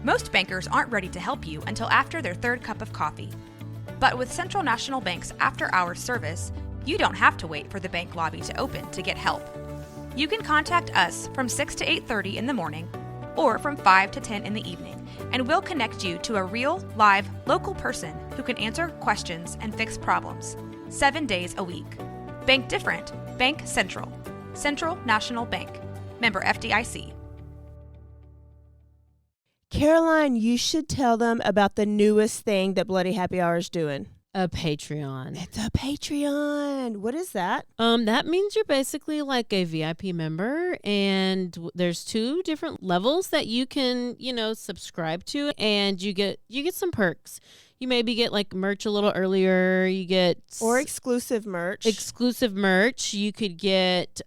Most bankers aren't ready to help you until after their third cup of coffee. But with Central National Bank's after-hours service, you don't have to wait for the bank lobby to open to get help. You can contact us from 6 to 8:30 in the morning or from 5 to 10 in the evening, and we'll connect you to a real, live, local person who can answer questions and fix problems 7 days a week. Bank different. Bank Central. Central National Bank. Member FDIC. Caroline, you should tell them about the newest thing that Bloody Happy Hour is doing. A Patreon. It's a Patreon. What is that? That means you're basically like a VIP member, and there's 2 different levels that you can, subscribe to, and you get some perks. You maybe get like merch a little earlier. You get exclusive merch. You could get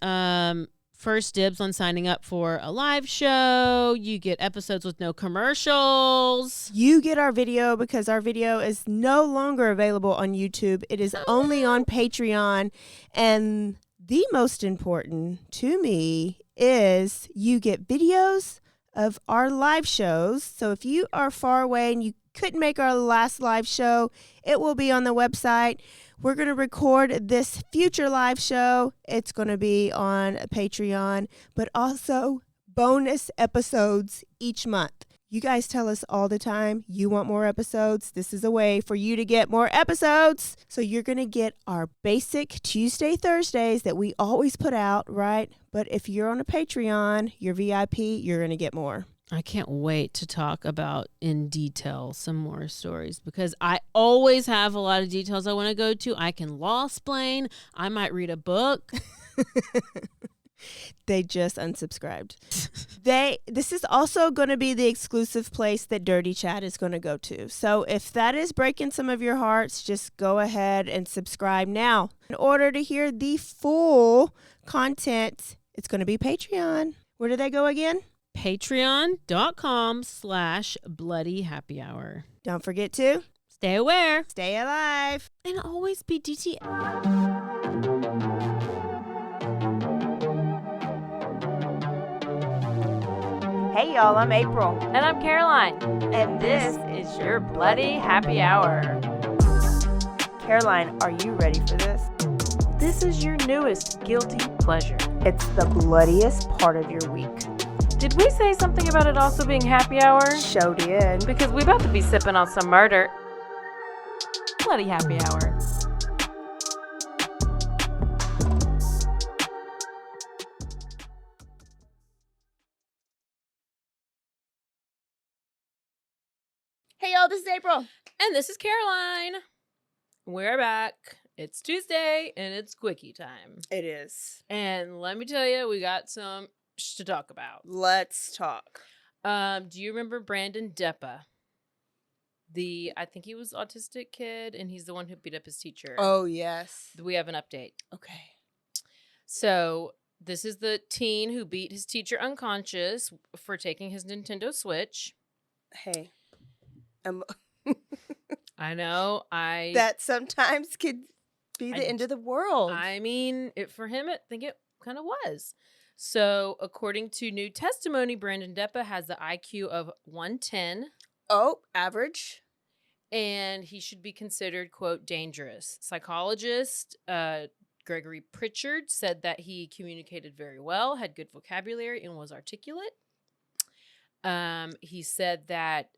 first dibs on signing up for a live show. You get episodes with no commercials. You get our video because our video is no longer available on YouTube. It is only on Patreon. And the most important to me is you get videos of our live shows. So if you are far away and you couldn't make our last live show, it will be on the website. We're going to record this future live show. It's going to be on Patreon, but also bonus episodes each month. You guys tell us all the time you want more episodes. This is a way for you to get more episodes. So you're going to get our basic Tuesday, Thursdays that we always put out, right? But if you're on a Patreon, you're VIP, you're going to get more. I can't wait to talk about in detail some more stories because I always have a lot of details I want to go to. I can law-splain. I might read a book. They just unsubscribed. This is also going to be the exclusive place that Dirty Chat is going to go to. So if that is breaking some of your hearts, just go ahead and subscribe now. In order to hear the full content, it's going to be Patreon. Where do they go again? Patreon.com/BloodyHappyHour. Don't forget to stay aware, stay alive, and always be DTF. Hey y'all, I'm April. And I'm Caroline. And this is your Bloody Happy Hour. Caroline, are you ready for this? This is your newest guilty pleasure. It's the bloodiest part of your week. Did we say something about it also being happy hour? Show did. Because we about to be sipping on some murder. Bloody Happy Hour. Hey y'all, this is April. And this is Caroline. We're back. It's Tuesday and it's quickie time. It is. And let me tell you, we got some to talk about. Let's talk. Do you remember Brandon Deppa? I think he was autistic kid, and he's the one who beat up his teacher. Oh, yes. We have an update. Okay. So this is the teen who beat his teacher unconscious for taking his Nintendo Switch. Hey. I know. That sometimes could be the end of the world. I mean, for him, I think it kind of was. So, according to new testimony, Brandon Deppa has the IQ of 110. Oh, average. And he should be considered, quote, dangerous. Psychologist Gregory Pritchard said that he communicated very well, had good vocabulary, and was articulate. He said that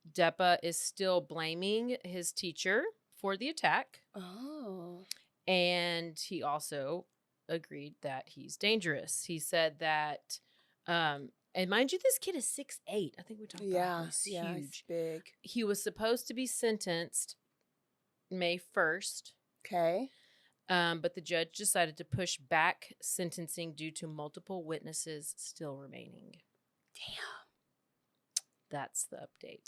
Deppa is still blaming his teacher for the attack. Oh. And he also agreed that he's dangerous. He said that, and mind you, this kid is 6'8". I think we talked about this. He's huge. He's big. He was supposed to be sentenced May 1st. Okay. But the judge decided to push back sentencing due to multiple witnesses still remaining. Damn. That's the update.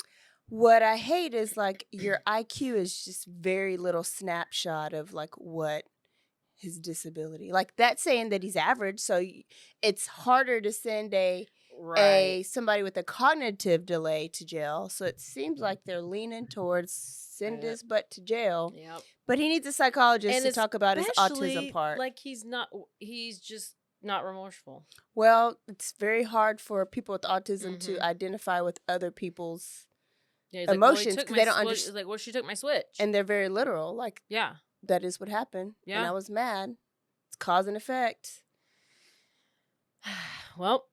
What I hate is like your IQ is just very little snapshot of like what his disability. Like that's saying that he's average, so it's harder to send somebody with a cognitive delay to jail. So it seems like they're leaning towards send his butt to jail. Yep. But he needs a psychologist to talk about his autism part. Like he's just not remorseful. Well, it's very hard for people with autism to Mhm. identify with other people's Yeah, emotions took because my they don't switch. understand. Like, well, she took my switch. And they're very literal. Like, yeah. that is what happened. Yeah. And I was mad. It's cause and effect. Well,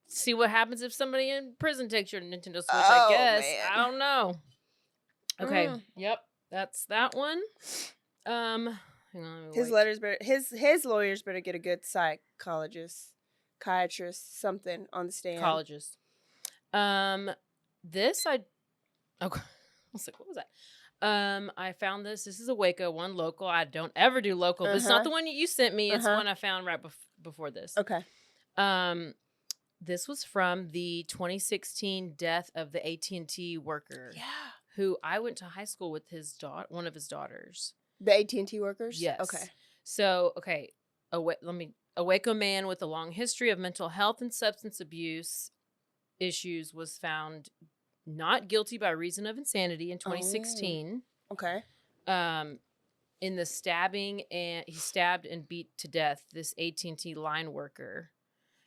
see what happens if somebody in prison takes your Nintendo Switch, I guess. Man. I don't know. Okay. Mm. Yep. That's that one. Hang on. Let me His wait. letters better. His lawyers better get a good psychiatrist, something on the stand. Colleges. This okay. I was like, what was that? I found this. This is a Waco one, local. I don't ever do local. This is not the one you sent me. It's the one I found right before this. Okay. This was from the 2016 death of the AT&T worker. Yeah. Who I went to high school with one of his daughters. The AT&T workers? Yes. Okay. So, okay, a Waco man with a long history of mental health and substance abuse issues was found not guilty by reason of insanity in 2016. Okay. In the stabbing, and he stabbed and beat to death this AT&T line worker.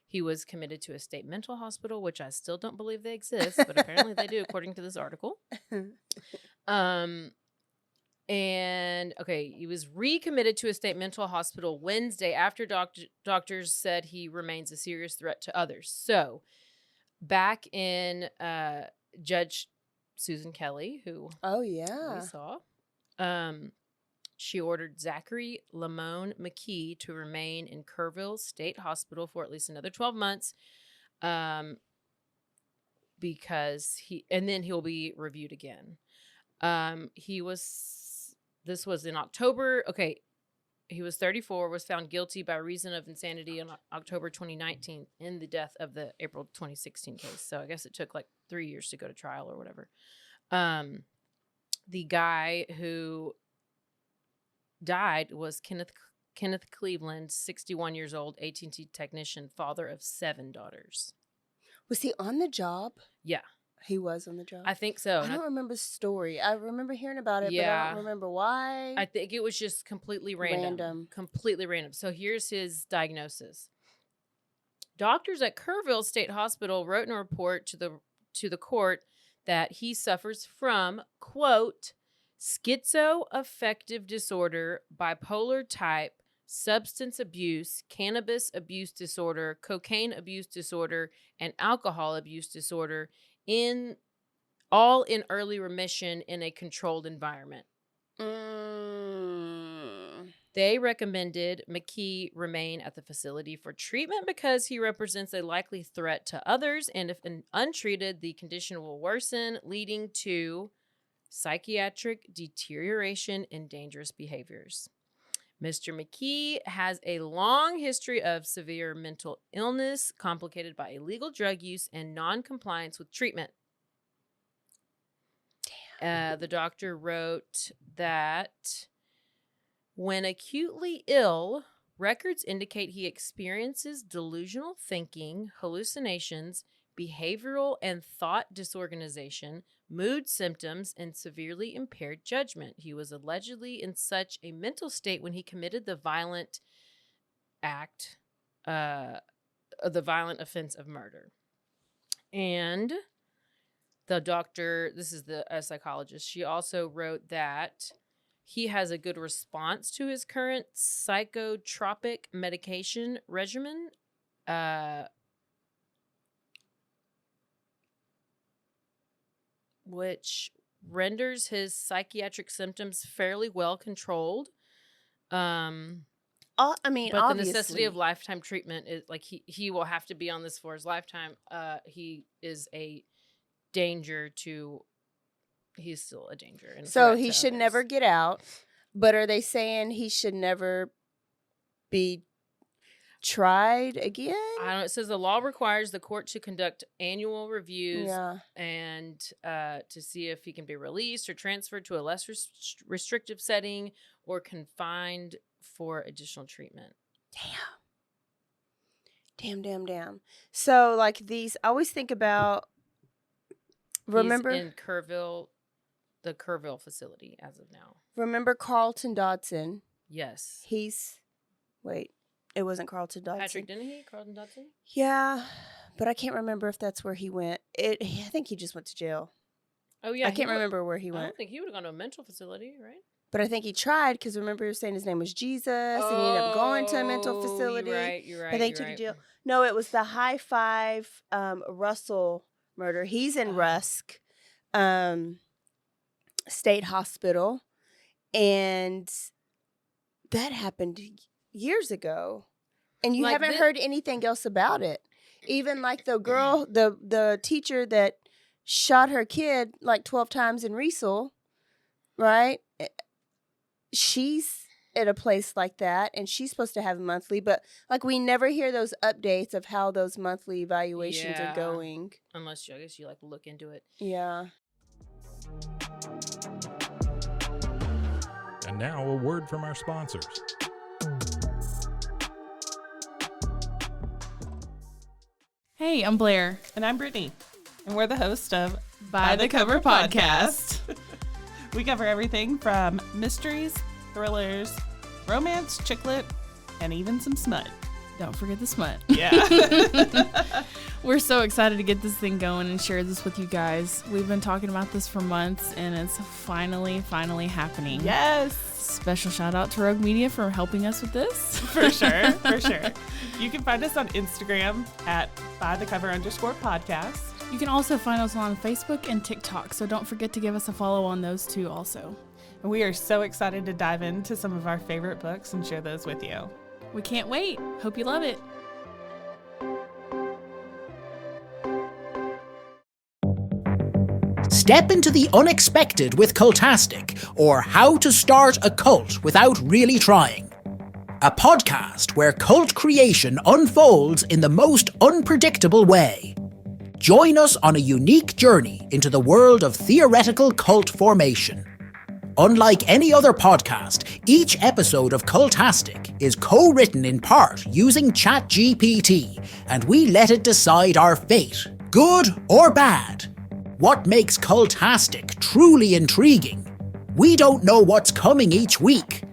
He was committed to a state mental hospital, which I still don't believe they exist, but apparently they do, according to this article. And okay, he was recommitted to a state mental hospital Wednesday after doctors said he remains a serious threat to others. So, back in Judge Susan Kelly, who we saw, she ordered Zachary Lamone McKee to remain in Kerrville State Hospital for at least another 12 months, because then he'll be reviewed again. This was in October. Okay, he was 34, was found guilty by reason of insanity in October 2019 in the death of the April 2016 case. So I guess it took like 3 years to go to trial or whatever. The guy who died was Kenneth Cleveland, 61 years old, AT&T technician, father of 7 daughters. Was he on the job? Yeah. He was on the job? I think so. I don't remember the story. I remember hearing about it, but I don't remember why. I think it was just completely random. Completely random. So here's his diagnosis. Doctors at Kerrville State Hospital wrote in a report to the court that he suffers from, quote, schizoaffective disorder, bipolar type, substance abuse, cannabis abuse disorder, cocaine abuse disorder, and alcohol abuse disorder, all in early remission in a controlled environment. They recommended McKee remain at the facility for treatment because he represents a likely threat to others, and if untreated, the condition will worsen, leading to psychiatric deterioration and dangerous behaviors. Mr. McKee has a long history of severe mental illness complicated by illegal drug use and non-compliance with treatment. The doctor wrote that when acutely ill, records indicate he experiences delusional thinking, hallucinations, behavioral and thought disorganization, mood symptoms, and severely impaired judgment. He was allegedly in such a mental state when he committed the violent act, the violent offense of murder. And the doctor, this is a psychologist, she also wrote that he has a good response to his current psychotropic medication regimen, which renders his psychiatric symptoms fairly well controlled. I mean, but obviously, the necessity of lifetime treatment is like he will have to be on this for his lifetime. He is a danger to. He's still a danger. And so he should never get out. But are they saying he should never be tried again? I don't know. It says the law requires the court to conduct annual reviews and to see if he can be released or transferred to a less restrictive setting or confined for additional treatment. Damn. So like these, I always think about, remember? He's in Kerrville, the Kerrville facility as of now. Remember Carlton Dodson? Yes. It wasn't Carlton Dodson. Patrick Dennehy, Carlton Dodson? Yeah, but I can't remember if that's where he went. I think he just went to jail. Oh, yeah. I can't remember where he I went. don't think he would have gone to a mental facility, right? But I think he tried because remember you were saying his name was Jesus and he ended up going to a mental facility. You're right. And they took him to jail. No, it was the High Five Russell murder. He's in Rusk State Hospital. And that happened years ago. And you haven't heard anything else about it. Even like the girl, the teacher that shot her kid like 12 times in Riesel, right? She's at a place like that, and she's supposed to have monthly, but like we never hear those updates of how those monthly evaluations are going. Unless I guess you like look into it. Yeah. And now a word from our sponsors. Hey, I'm Blair. And I'm Brittany. And we're the host of By the Cover Podcast. We cover everything from mysteries, thrillers, romance, chick lit, and even some smut. Don't forget the smut. Yeah. We're so excited to get this thing going and share this with you guys. We've been talking about this for months, and it's finally happening. Yes. Special shout out to Rogue Media for helping us with this. For sure. For sure. You can find us on Instagram at bythecover_podcast. You can also find us on Facebook and TikTok, so don't forget to give us a follow on those too also. And we are so excited to dive into some of our favorite books and share those with you. We can't wait. Hope you love it. Step into the unexpected with Cultastic, or How to Start a Cult Without Really Trying. A podcast where cult creation unfolds in the most unpredictable way. Join us on a unique journey into the world of theoretical cult formation. Unlike any other podcast, each episode of Cultastic is co-written in part using ChatGPT, and we let it decide our fate, good or bad. What makes Cultastic truly intriguing? We don't know what's coming each week.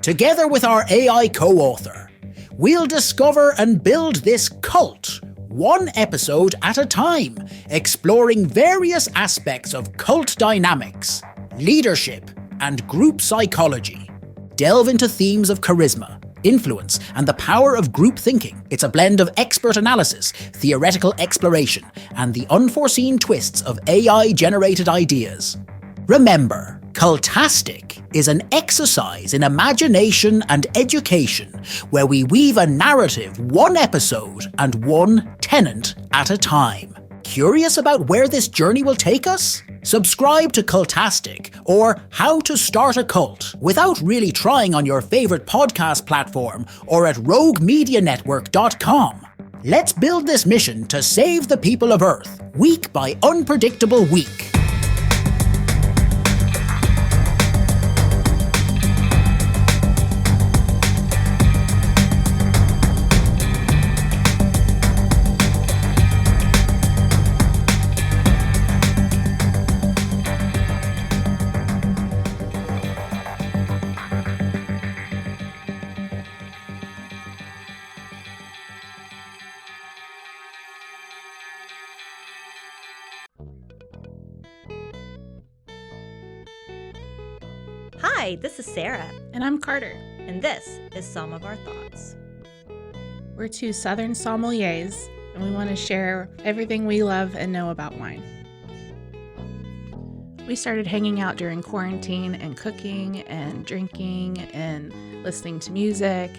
Together with our AI co-author, we'll discover and build this cult, one episode at a time, exploring various aspects of cult dynamics, leadership, and group psychology. Delve into themes of charisma, influence, and the power of group thinking. It's a blend of expert analysis, theoretical exploration, and the unforeseen twists of AI-generated ideas. Remember, Cultastic is an exercise in imagination and education where we weave a narrative one episode and one tenant at a time. Curious about where this journey will take us? Subscribe to Cultastic or How to Start a Cult without really trying on your favorite podcast platform or at roguemedianetwork.com. Let's build this mission to save the people of Earth, week by unpredictable week. Hi, this is Sarah, And I'm Carter. and this is Some of Our Thoughts. We're two Southern sommeliers, and we want to share everything we love and know about wine. We started hanging out during quarantine and cooking and drinking and listening to music,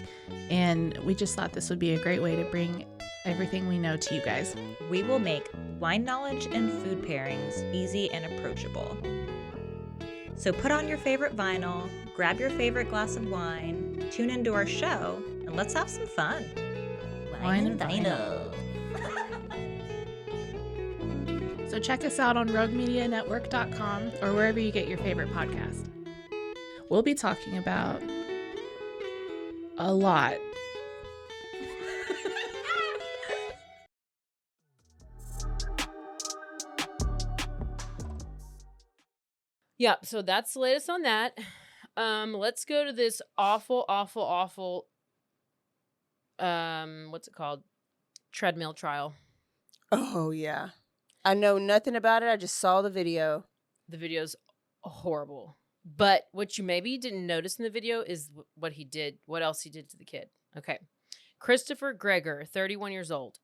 and we just thought this would be a great way to bring everything we know to you guys. We will make wine knowledge and food pairings easy and approachable. So put on your favorite vinyl, grab your favorite glass of wine, tune into our show, and let's have some fun. Wine and vinyl. So check us out on roguemedianetwork.com or wherever you get your favorite podcast. We'll be talking about a lot. Yeah, so that's the latest on that. Let's go to this awful what's it called? Treadmill trial. Oh, yeah. I know nothing about it. I just saw the video. The video's horrible. But what you maybe didn't notice in the video is what he did, what else he did to the kid. Okay. Christopher Greger, 31 years old.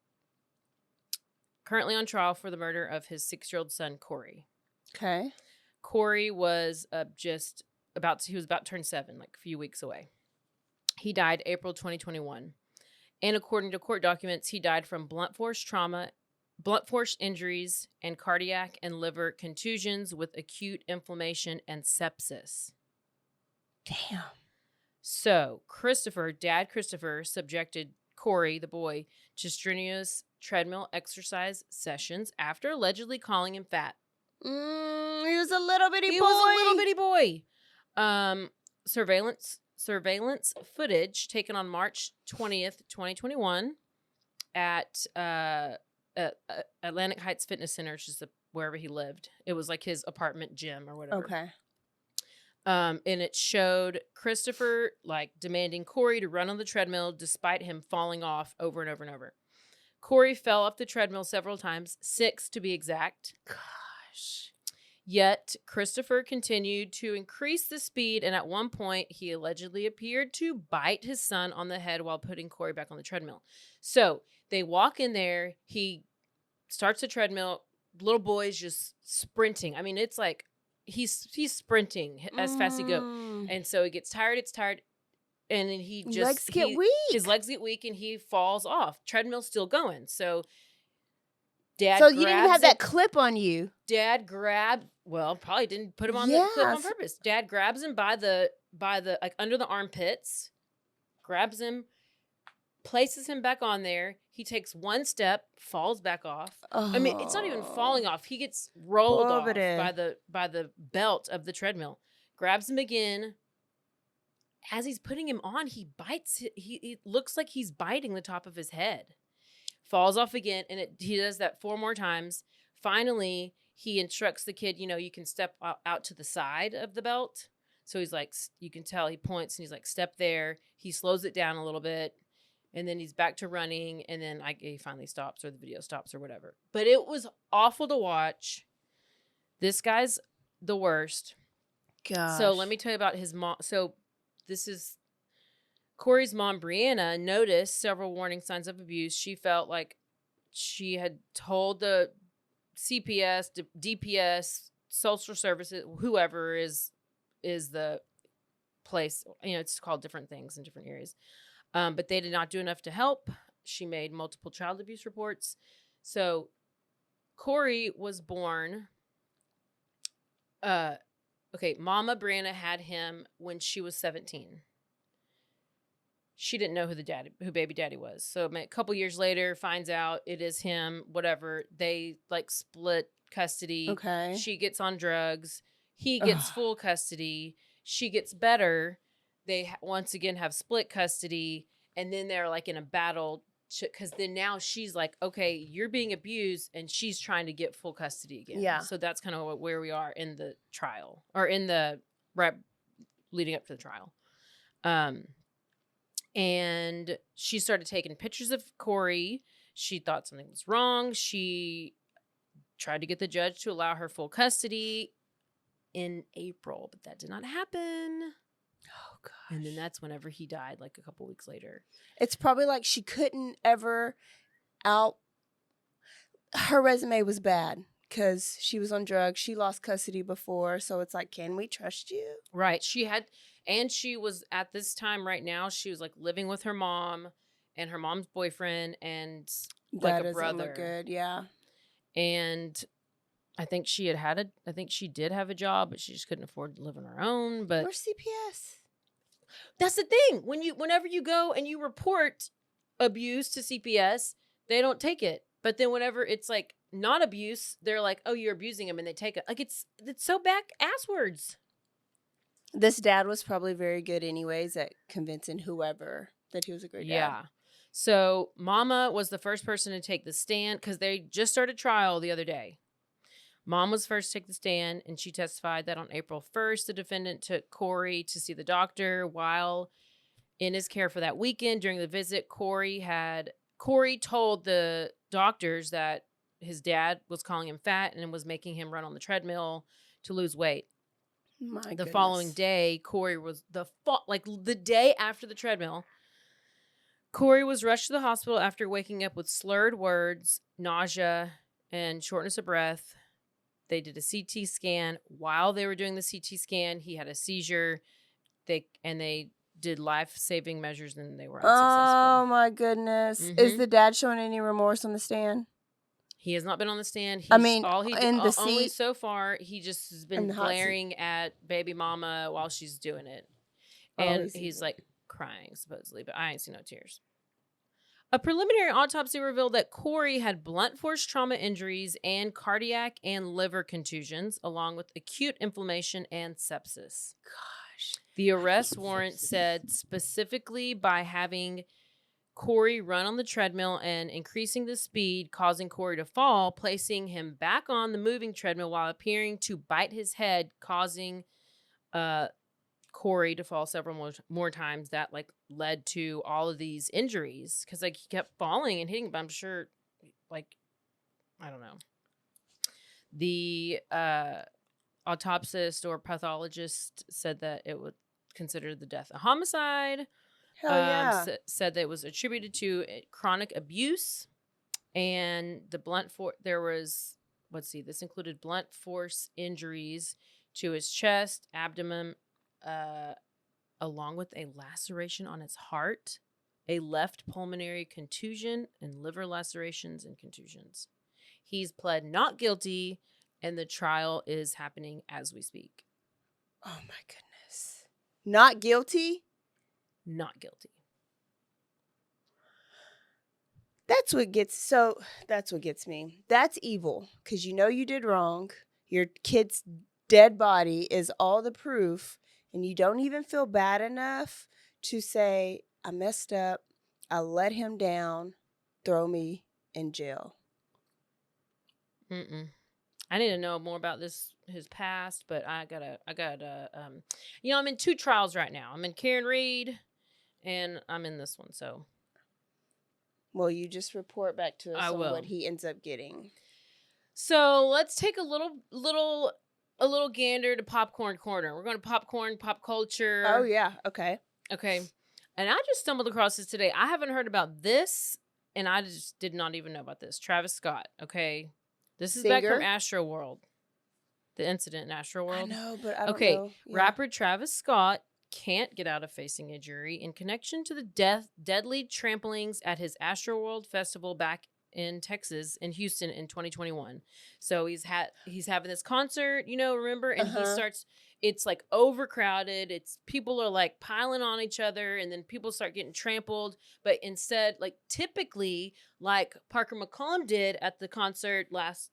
Currently on trial for the murder of his 6-year-old son, Corey. Okay. Corey was he was about to turn 7, like a few weeks away. He died April 2021. And according to court documents, he died from blunt force injuries, and cardiac and liver contusions with acute inflammation and sepsis. Damn. So, Dad Christopher, subjected Corey, the boy, to strenuous treadmill exercise sessions after allegedly calling him fat. He was a little bitty boy. He was a little bitty boy. Surveillance footage taken on March 20th, 2021 at Atlantic Heights Fitness Center, which is wherever he lived. It was like his apartment gym or whatever. Okay. And it showed Christopher like demanding Corey to run on the treadmill despite him falling off over and over and over. Corey fell off the treadmill several times, 6 to be exact. Gosh. Yet Christopher continued to increase the speed, and at one point he allegedly appeared to bite his son on the head while putting Corey back on the treadmill. So they walk in there, he starts the treadmill, little boy's just sprinting. I mean, it's like he's sprinting as fast as he go. And so he gets tired, and then he just legs get weak. His legs get weak and he falls off. Treadmill's still going. So you didn't even have that clip on you. Dad probably didn't put him on the clip on purpose. Dad grabs him by the like under the armpits, grabs him, places him back on there. He takes one step, falls back off. Oh. I mean, it's not even falling off. He gets rolled off by the belt of the treadmill. Grabs him again. As he's putting him on, he bites. He looks like he's biting the top of his head. Falls off again, and he does that 4 more times. Finally, he instructs the kid, you can step out to the side of the belt. So he's like, you can tell he points, and he's like, step there. He slows it down a little bit, and then he's back to running, and then he finally stops, or the video stops, or whatever. But it was awful to watch. This guy's the worst. Gosh. So let me tell you about his mom. So this is Corey's mom, Brianna, noticed several warning signs of abuse. She felt like she had told the CPS, DPS, social services, whoever is the place. It's called different things in different areas. But they did not do enough to help. She made multiple child abuse reports. So Corey was born. Mama Brianna had him when she was 17. She didn't know who baby daddy was. So a couple years later, finds out it is him, whatever. They split custody. Okay. She gets on drugs. He gets full custody. She gets better. They once again have split custody. And then they're in a battle because then now she's like, okay, you're being abused. And she's trying to get full custody again. Yeah. So that's kind of where we are in the trial or in the leading up to the trial. And she started taking pictures of Corey. She thought something was wrong. She tried to get the judge to allow her full custody in April, but that did not happen. Oh, gosh. And then that's whenever he died, a couple weeks later. It's probably she couldn't ever her resume was bad because she was on drugs. She lost custody before. So it's can we trust you? Right. She was at this time right now, she was living with her mom and her mom's boyfriend and That a brother. Look good, yeah. And I think she did have a job, but she just couldn't afford to live on her own. But Where's CPS? That's the thing. Whenever you go and you report abuse to CPS, they don't take it. But then whenever it's not abuse, they're like, oh, you're abusing him, and they take it. It's so back asswards. This dad was probably very good anyways at convincing whoever that he was a great dad. Yeah. So Mama was the first person to take the stand because they just started trial the other day. Mom was first to take the stand, and she testified that on April 1st, the defendant took Corey to see the doctor while in his care for that weekend. During the visit, Corey told the doctors that his dad was calling him fat and was making him run on the treadmill to lose weight. The following day, Corey was the day after the treadmill, Corey was rushed to the hospital after waking up with slurred words, nausea, and shortness of breath. They did a CT scan. While they were doing the CT scan, he had a seizure. They did life-saving measures, and they were unsuccessful. Oh, my goodness. Is the dad showing any remorse on the stand? He has not been on the stand. Only so far, he just has been glaring at baby mama while she's doing it. And he's like crying, supposedly, but I ain't seen no tears. A preliminary autopsy revealed that Corey had blunt force trauma injuries and cardiac and liver contusions, along with acute inflammation and sepsis. Gosh. The arrest warrant said specifically by having Corey run on the treadmill and increasing the speed, causing Corey to fall, placing him back on the moving treadmill while appearing to bite his head, causing Corey to fall several more times. That led to all of these injuries because he kept falling and hitting. But I'm sure, I don't know. The autopsist or pathologist said that it would consider the death a homicide. Hell yeah. Said that it was attributed to chronic abuse, and the blunt force. There was, this included blunt force injuries to his chest, abdomen, along with a laceration on his heart, a left pulmonary contusion, and liver lacerations and contusions. He's pled not guilty, and the trial is happening as we speak. Oh my goodness. Not guilty? Not guilty. That's what gets me. That's evil, because you did wrong. Your kid's dead body is all the proof, and you don't even feel bad enough to say, I messed up, I let him down, throw me in jail. I need to know more about his past, but I'm in 2 trials right now. I'm in Karen Reed, and I'm in this one, so. Well, you just report back to us on what he ends up getting. So let's take a little gander to Popcorn Corner. We're going to popcorn, pop culture. Oh, yeah. Okay. And I just stumbled across this today. I haven't heard about this, and I just did not even know about this. Travis Scott, okay? This is back from Astroworld. The incident in Astroworld. I know, but I don't know. Yeah. Rapper Travis Scott can't get out of facing a jury in connection to the deadly tramplings at his Astroworld festival back in Texas, in Houston in 2021. So he's having this concert, remember? And he starts, it's overcrowded. People are piling on each other, and then people start getting trampled. But instead, typically, Parker McCollum did at the concert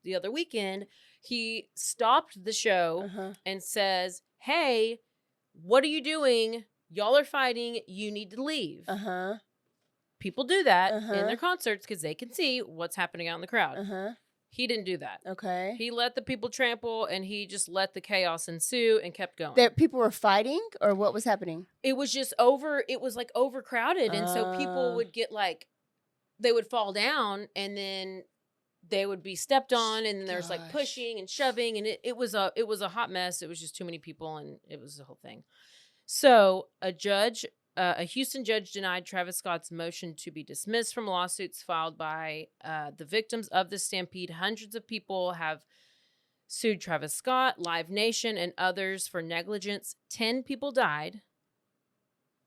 the other weekend, he stopped the show and says, hey, what are you doing? Y'all are fighting. You need to leave. People do that in their concerts because they can see what's happening out in the crowd. He didn't do that. Okay. He let the people trample, and he just let the chaos ensue and kept going. That people were fighting, or what was happening? It was just overcrowded, and so people would get they would fall down, and then they would be stepped on, and then there's pushing and shoving, and it was a hot mess. It was just too many people, and it was the whole thing. So a Houston judge denied Travis Scott's motion to be dismissed from lawsuits filed by the victims of the stampede. Hundreds of people have sued Travis Scott, Live Nation, and others for negligence. 10 people died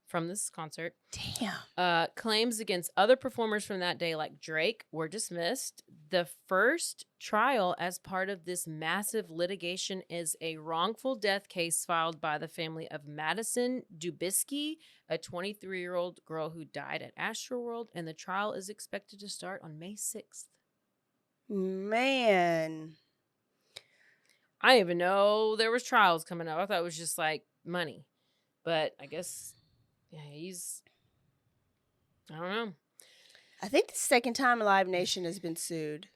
from this concert. Damn. Claims against other performers from that day, like Drake, were dismissed. The first trial as part of this massive litigation is a wrongful death case filed by the family of Madison Dubisky, a 23-year-old girl who died at Astroworld, and the trial is expected to start on May 6th. Man. I didn't even know there was trials coming up. I thought it was just money. But I guess... yeah, I don't know. I think the second time Live Nation has been sued.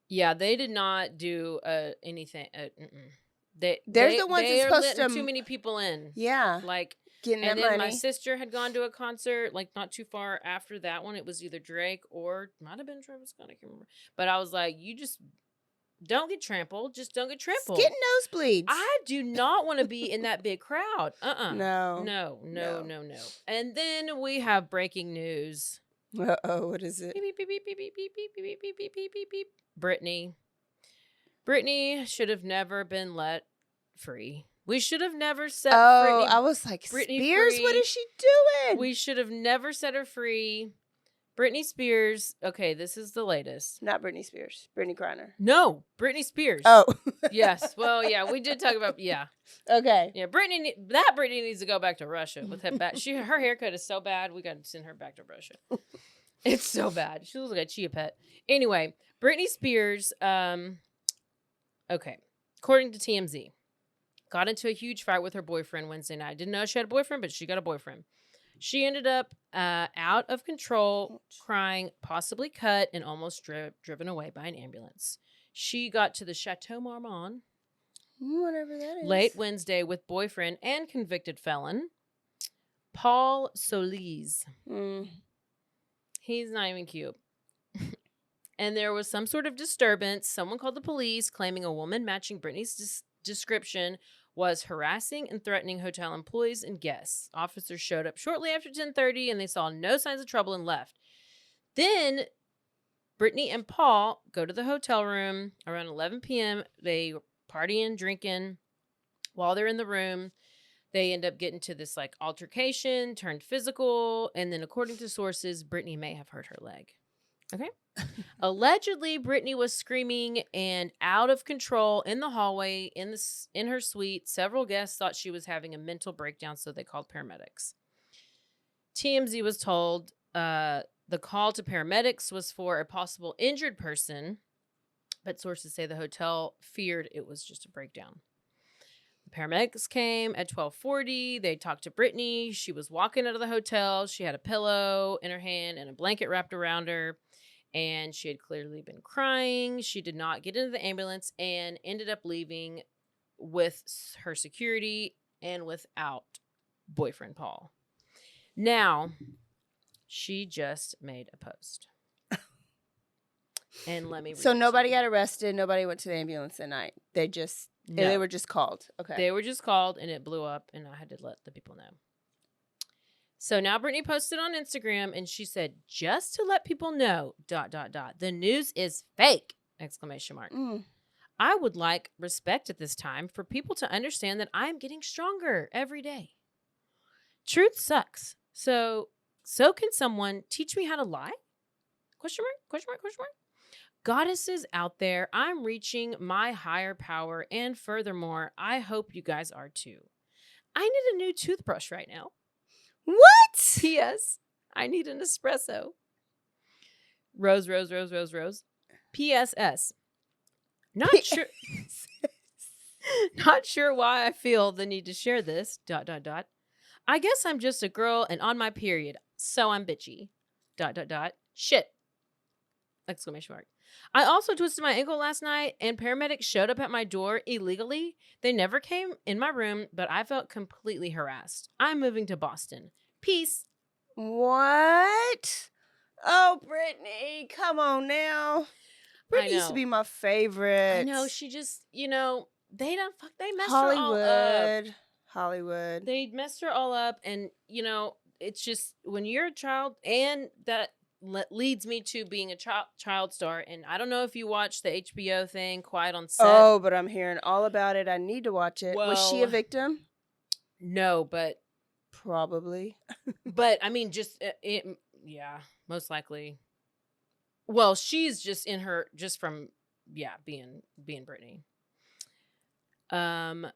Yeah, they did not do anything. They're the ones that's supposed to too many people in. Yeah, Getting And that then money. my sister had gone to a concert, like not too far after that one. It was either Drake or might have been Travis Scott. I can't remember. But I was like, you just don't get trampled. Just don't get trampled. Getting nosebleeds. I do not want to be in that big crowd. No. No. And then we have breaking news. Uh-oh, what is it? Beep, beep, beep, beep, beep, beep, beep, beep, beep, beep, beep, beep, beep. Brittany should have never been let free. We should have never set Britney. I was like, Britney Spears, free. what is she doing? We should have never set her free. Britney Spears. Okay, this is the latest. Not Britney Spears. Brittany Griner. No, Britney Spears. Oh. Yes. Well, yeah, we did talk about, yeah. Okay. Yeah, Britney needs to go back to Russia with her back. Her haircut is so bad, we got to send her back to Russia. It's so bad. She looks like a chia pet. Anyway, Britney Spears, okay, according to TMZ, got into a huge fight with her boyfriend Wednesday night. Didn't know she had a boyfriend, but she got a boyfriend. She ended up out of control, crying, possibly cut, and almost driven away by an ambulance. She got to the Chateau Marmont, whatever that is, late Wednesday with boyfriend and convicted felon Paul Solis. He's not even cute. And there was some sort of disturbance. Someone called the police, claiming a woman matching Britney's description was harassing and threatening hotel employees and guests. Officers showed up shortly after 10:30 and they saw no signs of trouble and left. Then Brittany and Paul go to the hotel room around 11 p.m. They were partying, drinking. While they're in the room, they end up getting to this like altercation, turned physical, and then according to sources, Brittany may have hurt her leg. Okay. Allegedly, Brittany was screaming and out of control in the hallway in her suite. Several guests thought she was having a mental breakdown, so they called paramedics. TMZ was told the call to paramedics was for a possible injured person, but sources say the hotel feared it was just a breakdown. The paramedics came at 12:40. They talked to Brittany. She was walking out of the hotel. She had a pillow in her hand and a blanket wrapped around her. And she had clearly been crying. She did not get into the ambulance and ended up leaving with her security and without boyfriend Paul. Now, she just made a post. And let me read So it nobody to you. got arrested. Nobody went to the ambulance that night. They No. they were just called. Okay. They were just called and it blew up and I had to let the people know. So now Brittany posted on Instagram and she said, just to let people know, ... the news is fake, ! I would like respect at this time for people to understand that I am getting stronger every day. Truth sucks. So can someone teach me how to lie? ? Goddesses out there, I'm reaching my higher power. And furthermore, I hope you guys are too. I need a new toothbrush right now. What? P.S. I need an espresso. Rose. P.S.S. Not sure. Not sure why I feel the need to share this. ... I guess I'm just a girl and on my period, so I'm bitchy. ... Shit! ! I also twisted my ankle last night and paramedics showed up at my door illegally. They never came in my room, but I felt completely harassed. I'm moving to Boston. Peace. What? Oh, Brittany, come on now. Brittany used to be my favorite. I know. She just, they messed her all up. Hollywood. They messed her all up. And, it's just when you're a child, and that leads me to being a child star. And I don't know if you watched the HBO thing, Quiet on Set. Oh, but I'm hearing all about it. I need to watch it. Well, was she a victim? No, but probably. But I mean, just yeah, most likely. Well, she's just in her just from being Brittany. Dan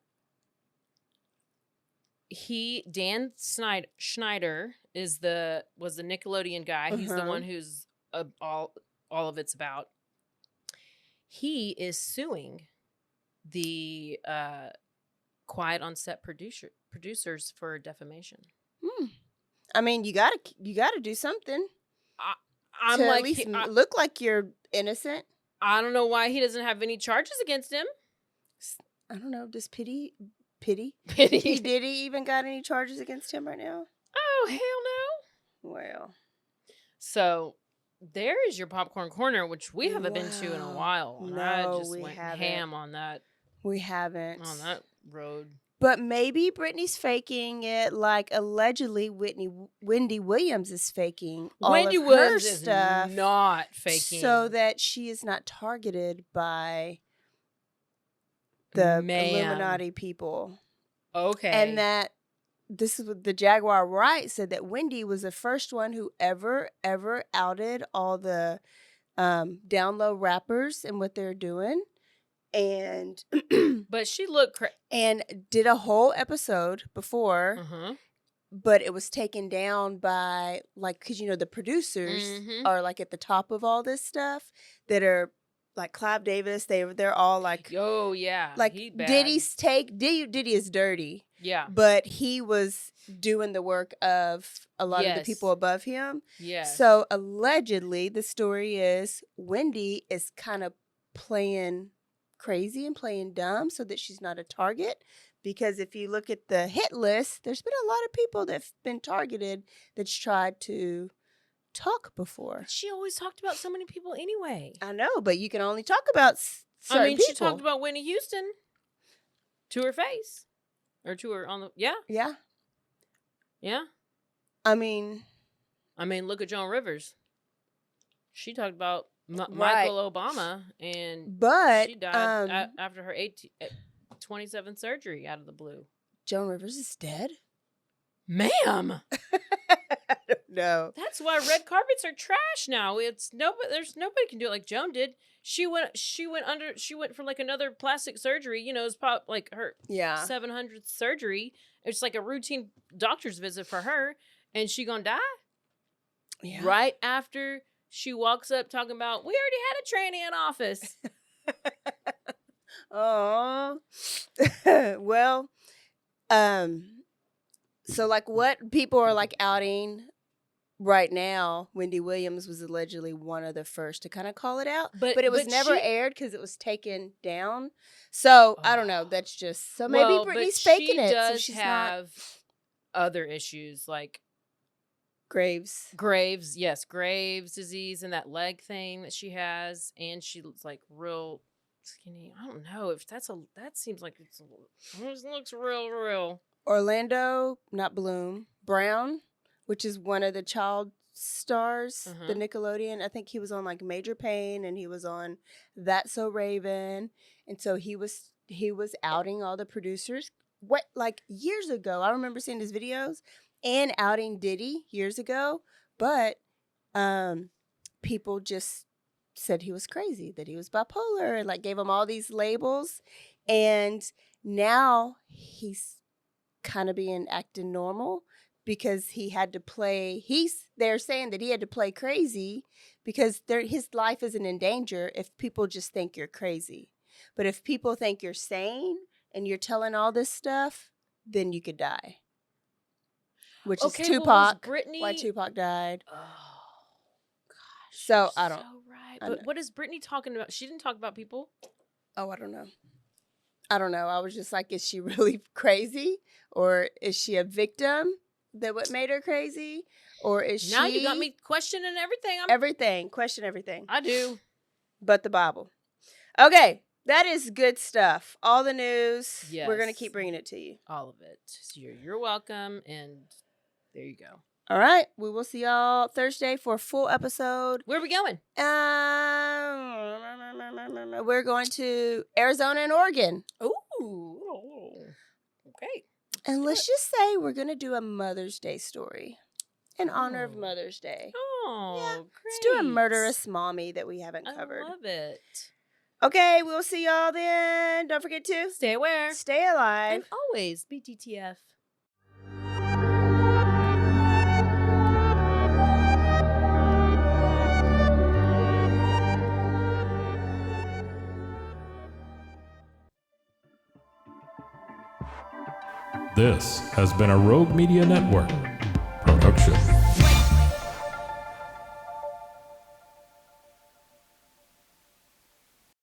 Schneider was the Nickelodeon guy. He's the one who's all of it's about. He is suing the Quiet on Set producers for defamation. I mean, you gotta do something. I'm to like, at least look like you're innocent. I don't know why he doesn't have any charges against him. I don't know. Does pity Pity. Pity. Did he even got any charges against him right now? Oh, hell no. Well. So there is your popcorn corner, which we haven't been to in a while. And I No, just we went haven't. ham on that We haven't. road. But maybe Britney's faking it, like allegedly Wendy Williams is faking all Wendy of her Williams is stuff, not faking. so that she is not targeted by the Illuminati people. Okay. And that this is what the Jaguar Wright said, that Wendy was the first one who ever outed all the down low rappers and what they're doing. And but she looked and did a whole episode before, but it was taken down by, like, because the producers are like at the top of all this stuff, that are like Clive Davis. They're all like, oh yeah, like he bad. Diddy's take. Diddy is dirty. Yeah, but he was doing the work of a lot of the people above him. Yeah. So allegedly, the story is Wendy is kind of playing crazy and playing dumb so that she's not a target. Because if you look at the hit list, there's been a lot of people that've been targeted that's tried to talk before. But she always talked about so many people anyway. I know, but you can only talk about certain people. She talked about Whitney Houston to her face. Or to her on the... Yeah. Yeah. Yeah. I mean, look at Joan Rivers. She talked about right. Michael Obama, and but she died after her 27th surgery out of the blue. Joan Rivers is dead? Ma'am! No. That's why red carpets are trash now. It's there's nobody can do it like Joan did. She went for like another plastic surgery, it's like her 700th surgery. It's like a routine doctor's visit for her, and she gonna die. Yeah. Right after she walks up talking about, we already had a tranny in office. Oh. Well, so like what people are like outing right now, Wendy Williams was allegedly one of the first to kind of call it out, but it was never aired because it was taken down. So I don't know. That's just so maybe Britney's faking it. Does so she's have other issues like Graves, yes, Graves disease and that leg thing that she has, and she looks like real skinny. I don't know if that seems like it looks real. Orlando, not Bloom, Brown, which is one of the child stars, the Nickelodeon. I think he was on like Major Payne, and he was on That's So Raven, and so he was outing all the producers. What, like years ago, I remember seeing his videos and outing Diddy years ago, but people just said he was crazy, that he was bipolar, and like gave him all these labels, and now he's kind of acting normal. Because he had to play, they're saying that he had to play crazy because his life isn't in danger if people just think you're crazy. But if people think you're sane and you're telling all this stuff, then you could die. Which is Tupac. Why Tupac died. Oh, gosh. So I don't. So right. But what is Britney talking about? She didn't talk about people. Oh, I don't know. I was just like, is she really crazy? Or is she a victim? That what made her crazy? Or is she... Now you got me questioning everything. Everything. Question everything. I do. But the Bible. Okay. That is good stuff. All the news. Yes. We're going to keep bringing it to you. All of it. So you're welcome. And there you go. All right. We will see y'all Thursday for a full episode. Where are we going? We're going to Arizona and Oregon. Ooh. Okay. And let's just say we're going to do a Mother's Day story in honor of Mother's Day. Oh, yeah. Great. Let's do a murderous mommy that we haven't covered. I love it. Okay, we'll see y'all then. Don't forget to stay aware, stay alive, and always be DTF. This has been a Rogue Media Network production.